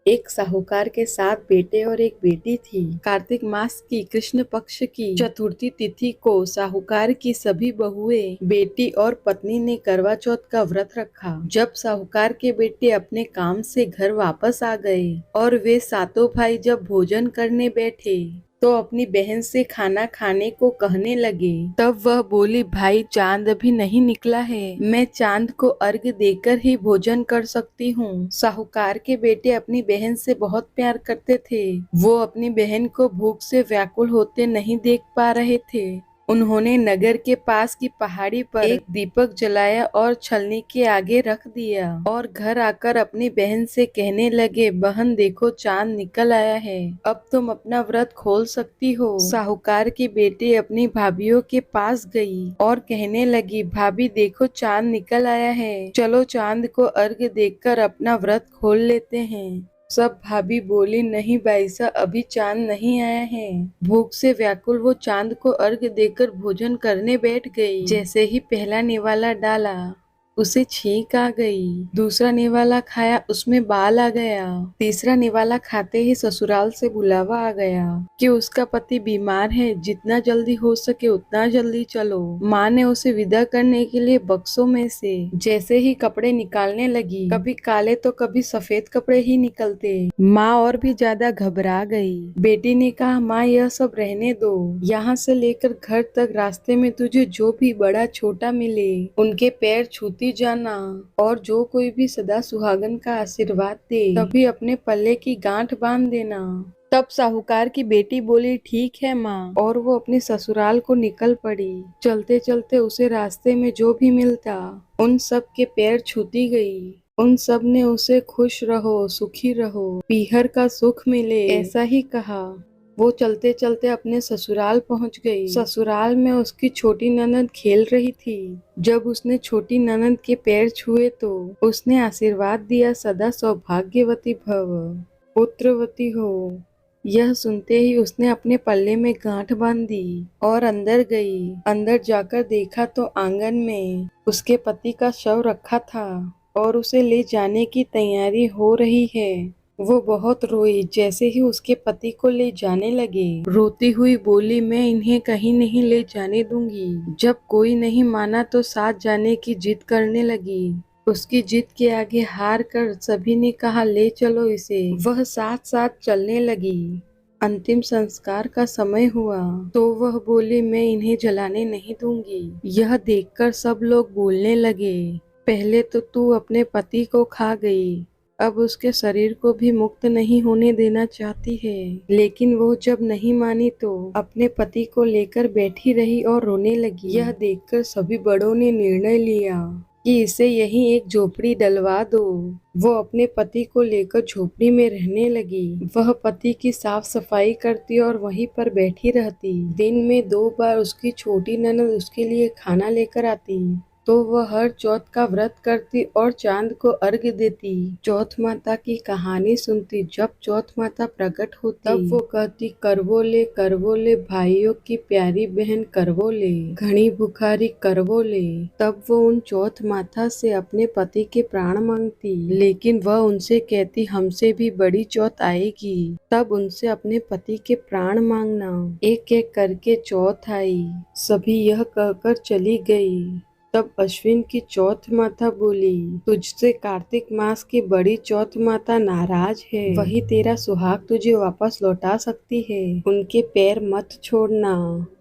एक साहूकार के 7 बेटे और एक बेटी थी। कार्तिक मास की कृष्ण पक्ष की चतुर्थी तिथि को साहूकार की सभी बहुएं, बेटी और पत्नी ने करवा चौथ का व्रत रखा। जब साहूकार के बेटे अपने काम से घर वापस आ गए और वे सातों भाई जब भोजन करने बैठे तो अपनी बहन से खाना खाने को कहने लगे। तब वह बोली, भाई चांद अभी नहीं निकला है, मैं चांद को अर्घ्य देकर ही भोजन कर सकती हूँ। साहूकार के बेटे अपनी बहन से बहुत प्यार करते थे। वो अपनी बहन को भूख से व्याकुल होते नहीं देख पा रहे थे। उन्होंने नगर के पास की पहाड़ी पर एक दीपक जलाया और छलनी के आगे रख दिया और घर आकर अपनी बहन से कहने लगे, बहन देखो चांद निकल आया है, अब तुम अपना व्रत खोल सकती हो। साहूकार की बेटी अपनी भाभीियों के पास गई और कहने लगी, भाभी देखो चांद निकल आया है, चलो चांद को अर्घ्य देकर अपना व्रत खोल लेते हैं। सब भाभी बोली, नहीं बाईसा, अभी चांद नहीं आया है। भूख से व्याकुल वो चांद को अर्घ्य देकर भोजन करने बैठ गई। जैसे ही पहला निवाला डाला उसे छींक आ गई, दूसरा निवाला खाया उसमें बाल आ गया, तीसरा निवाला खाते ही ससुराल से बुलावा आ गया कि उसका पति बीमार है, जितना जल्दी हो सके उतना जल्दी चलो। माँ ने उसे विदा करने के लिए बक्सों में से जैसे ही कपड़े निकालने लगी, कभी काले तो कभी सफेद कपड़े ही निकलते। माँ और भी ज्यादा घबरा गई। बेटी ने कहा, माँ यह सब रहने दो, यहाँ से लेकर घर तक रास्ते में तुझे जो भी बड़ा छोटा मिले उनके पैर छूती जाना, और जो कोई भी सदा सुहागन का आशीर्वाद दे तभी अपने पल्ले की गांठ बांध देना। तब साहूकार की बेटी बोली, ठीक है माँ, और वो अपने ससुराल को निकल पड़ी। चलते चलते उसे रास्ते में जो भी मिलता उन सब के पैर छूती गई। उन सब ने उसे खुश रहो, सुखी रहो, पीहर का सुख मिले, ऐसा ही कहा। वो चलते चलते अपने ससुराल पहुंच गई। ससुराल में उसकी छोटी ननद खेल रही थी। जब उसने छोटी ननद के पैर छुए तो उसने आशीर्वाद दिया, सदा सौभाग्यवती भव, पुत्रवती हो। यह सुनते ही उसने अपने पल्ले में गांठ बांध दी और अंदर गई। अंदर जाकर देखा तो आंगन में उसके पति का शव रखा था और उसे ले जाने की तैयारी हो रही है। वो बहुत रोई। जैसे ही उसके पति को ले जाने लगे, रोती हुई बोली, मैं इन्हें कहीं नहीं ले जाने दूंगी। जब कोई नहीं माना तो साथ जाने की जिद करने लगी। उसकी जिद के आगे हार कर सभी ने कहा, ले चलो इसे। वह साथ साथ चलने लगी। अंतिम संस्कार का समय हुआ तो वह बोली, मैं इन्हें जलाने नहीं दूंगी। यह देखकर सब लोग बोलने लगे, पहले तो तू अपने पति को खा गई, अब उसके शरीर को भी मुक्त नहीं होने देना चाहती है। लेकिन वो जब नहीं मानी तो अपने पति को लेकर बैठी रही और रोने लगी। यह देखकर सभी बड़ों ने निर्णय लिया कि इसे यहीं एक झोपड़ी डलवा दो। वो अपने पति को लेकर झोपड़ी में रहने लगी। वह पति की साफ सफाई करती और वहीं पर बैठी रहती। दिन में 2 बार उसकी छोटी ननद उसके लिए खाना लेकर आती तो वह हर चौथ का व्रत करती और चांद को अर्घ्य देती। चौथ माता की कहानी सुनती। जब चौथ माता प्रकट होती तब वो कहती, करवो ले भाइयों की प्यारी बहन करवो ले, घनी बुखारी करवो ले। तब वो उन चौथ माता से अपने पति के प्राण मांगती, लेकिन वह उनसे कहती, हमसे भी बड़ी चौथ आएगी, तब उनसे अपने पति के प्राण मांगना। एक एक करके चौथ आई, सभी यह कहकर चली गई। तब अश्विन की चौथ माता बोली, तुझसे कार्तिक मास की बड़ी चौथ माता नाराज है, वही तेरा सुहाग तुझे वापस लौटा सकती है, उनके पैर मत छोड़ना।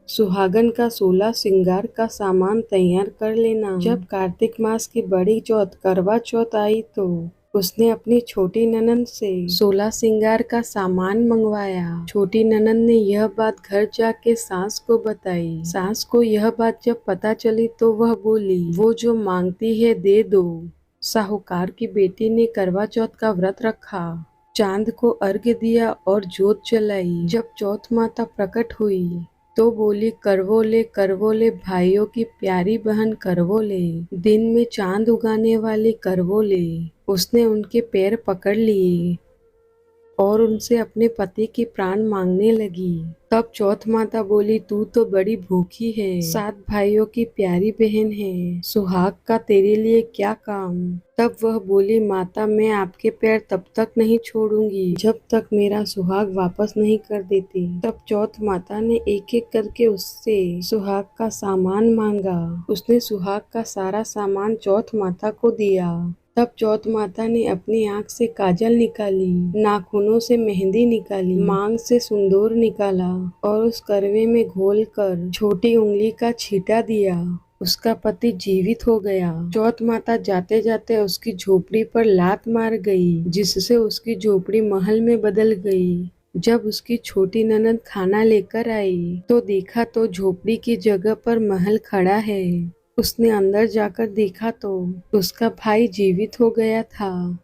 सुहागन का 16 श्रृंगार का सामान तैयार कर लेना। जब कार्तिक मास की बड़ी चौथ करवा चौथ आई तो उसने अपनी छोटी ननद से 16 श्रृंगार का सामान मंगवाया। छोटी ननद ने यह बात घर जाके सास को बताई। सास को यह बात जब पता चली तो वह बोली, वो जो मांगती है दे दो। साहूकार की बेटी ने करवा चौथ का व्रत रखा, चांद को अर्घ्य दिया और जोत जलाई। जब चौथ माता प्रकट हुई तो बोली, करवो ले भाइयों की प्यारी बहन करवो ले, दिन में चांद उगाने वाली करवो ले। उसने उनके पैर पकड़ लिए और उनसे अपने पति के प्राण मांगने लगी। तब चौथ माता बोली, तू तो बड़ी भूखी है, 7 भाइयों की प्यारी बहन है, सुहाग का तेरे लिए क्या काम। तब वह बोली, माता मैं आपके पैर तब तक नहीं छोड़ूंगी जब तक मेरा सुहाग वापस नहीं कर देती। तब चौथ माता ने एक एक करके उससे सुहाग का सामान मांगा। उसने सुहाग का सारा सामान चौथ माता को दिया। तब चौथ माता ने अपनी आंख से काजल निकाली, नाखूनों से मेहंदी निकाली, मांग से सिंदूर निकाला और उस करवे में घोलकर छोटी उंगली का छींटा दिया। उसका पति जीवित हो गया। चौथ माता जाते जाते उसकी झोपड़ी पर लात मार गई, जिससे उसकी झोपड़ी महल में बदल गई। जब उसकी छोटी ननद खाना लेकर आई तो देखा तो झोपड़ी की जगह पर महल खड़ा है। उसने अंदर जाकर देखा तो उसका भाई जीवित हो गया था।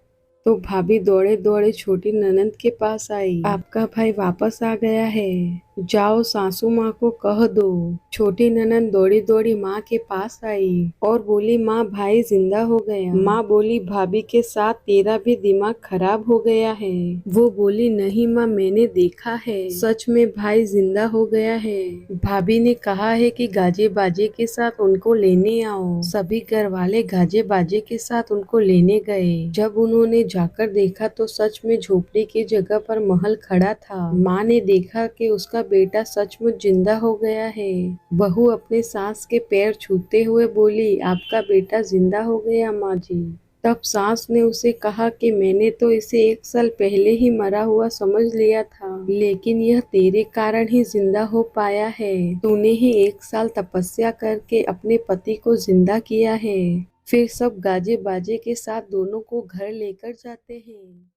तो भाभी दौड़े दौड़े छोटी ननद के पास आई, आपका भाई वापस आ गया है, जाओ सासू माँ को कह दो। छोटी ननद दौड़ी दौड़ी माँ के पास आई और बोली, माँ भाई जिंदा हो गया। माँ बोली, भाभी के साथ तेरा भी दिमाग खराब हो गया है। वो बोली, नहीं माँ मैंने देखा है, सच में भाई जिंदा हो गया है। भाभी ने कहा है कि गाजे बाजे के साथ उनको लेने आओ। सभी घर वाले गाजे बाजे के साथ उनको लेने गए। जब उन्होंने जाकर देखा तो सच में झोपड़ी की जगह पर महल खड़ा था। माँ ने देखा कि उसका बेटा सचमुच जिंदा हो गया है। बहू अपने सास के पैर छूते हुए बोली, आपका बेटा जिंदा हो गया माँ जी। तब सास ने उसे कहा कि मैंने तो इसे 1 साल पहले ही मरा हुआ समझ लिया था, लेकिन यह तेरे कारण ही जिंदा हो पाया है। तूने ही 1 साल तपस्या करके अपने पति को जिंदा किया है। फिर सब गाजे बाजे के साथ दोनों को घर लेकर जाते हैं।